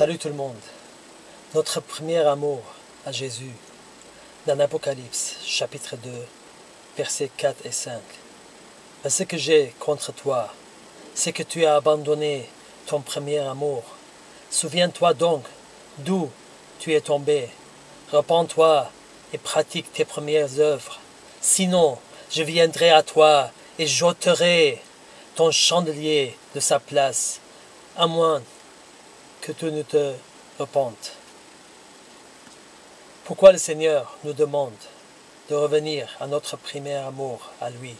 Salut tout le monde. Notre premier amour à Jésus, dans l'Apocalypse, chapitre 2, versets 4 et 5. Mais ce que j'ai contre toi, c'est que tu as abandonné ton premier amour. Souviens-toi donc d'où tu es tombé. Repens-toi et pratique tes premières œuvres. Sinon, je viendrai à toi et j'ôterai ton chandelier de sa place, à moins que tu ne te repentes. Pourquoi le Seigneur nous demande de revenir à notre premier amour, à lui?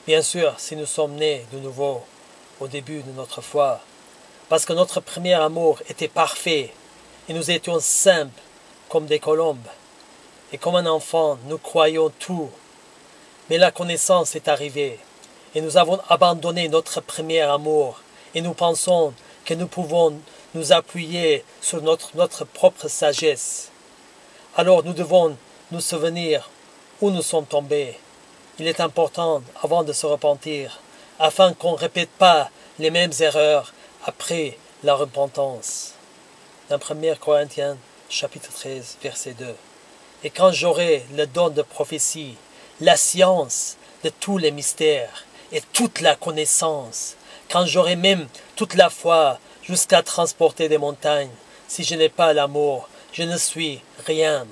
Bien sûr, si nous sommes nés de nouveau au début de notre foi, parce que notre premier amour était parfait et nous étions simples comme des colombes. Et comme un enfant, nous croyions tout. Mais la connaissance est arrivée et nous avons abandonné notre premier amour et nous pensons que nous pouvons nous appuyer sur notre propre sagesse. Alors nous devons nous souvenir où nous sommes tombés. Il est important, avant de se repentir, afin qu'on ne répète pas les mêmes erreurs après la repentance. Dans 1 Corinthiens, chapitre 13, verset 2. Et quand j'aurai le don de prophétie, la science de tous les mystères et toute la connaissance, quand j'aurai même toute la foi jusqu'à transporter des montagnes, si je n'ai pas l'amour, je ne suis rien.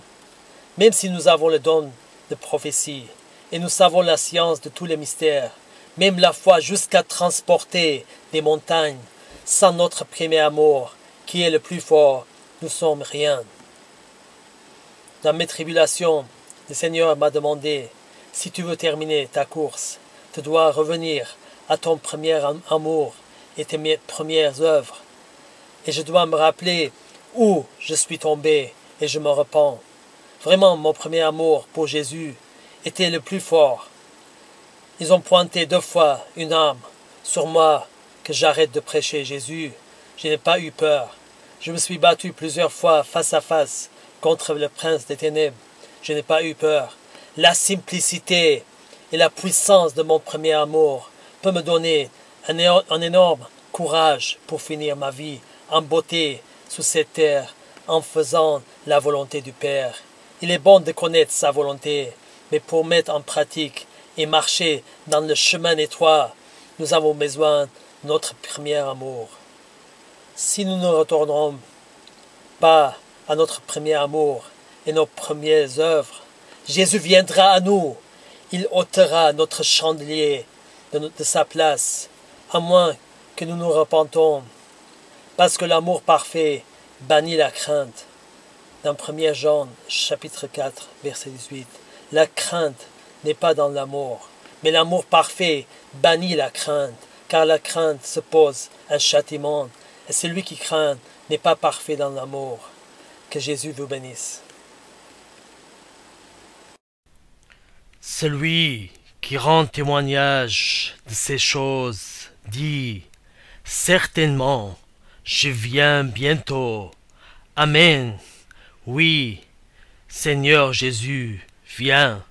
Même si nous avons le don de prophétie et nous savons la science de tous les mystères, même la foi jusqu'à transporter des montagnes, sans notre premier amour, qui est le plus fort, nous sommes rien. Dans mes tribulations, le Seigneur m'a demandé, si tu veux terminer ta course, tu dois revenir à ton premier amour et tes premières œuvres. Et je dois me rappeler où je suis tombé et je me repens. Vraiment, mon premier amour pour Jésus était le plus fort. Ils ont pointé 2 fois une arme sur moi que j'arrête de prêcher Jésus. Je n'ai pas eu peur. Je me suis battu plusieurs fois face à face contre le prince des ténèbres. Je n'ai pas eu peur. La simplicité et la puissance de mon premier amour peut me donner un énorme courage pour finir ma vie en beauté sous cette terre, en faisant la volonté du Père. Il est bon de connaître sa volonté, mais pour mettre en pratique et marcher dans le chemin étroit, nous avons besoin de notre premier amour. Si nous ne retournerons pas à notre premier amour et nos premières œuvres, Jésus viendra à nous. Il ôtera notre chandelier de sa place, à moins que nous nous repentons, parce que l'amour parfait bannit la crainte. Dans 1 Jean, chapitre 4, verset 18, la crainte n'est pas dans l'amour, mais l'amour parfait bannit la crainte, car la crainte suppose un châtiment, et celui qui craint n'est pas parfait dans l'amour. Que Jésus vous bénisse. Celui qui rend témoignage de ces choses dit, certainement, je viens bientôt. Amen. Oui, Seigneur Jésus, viens.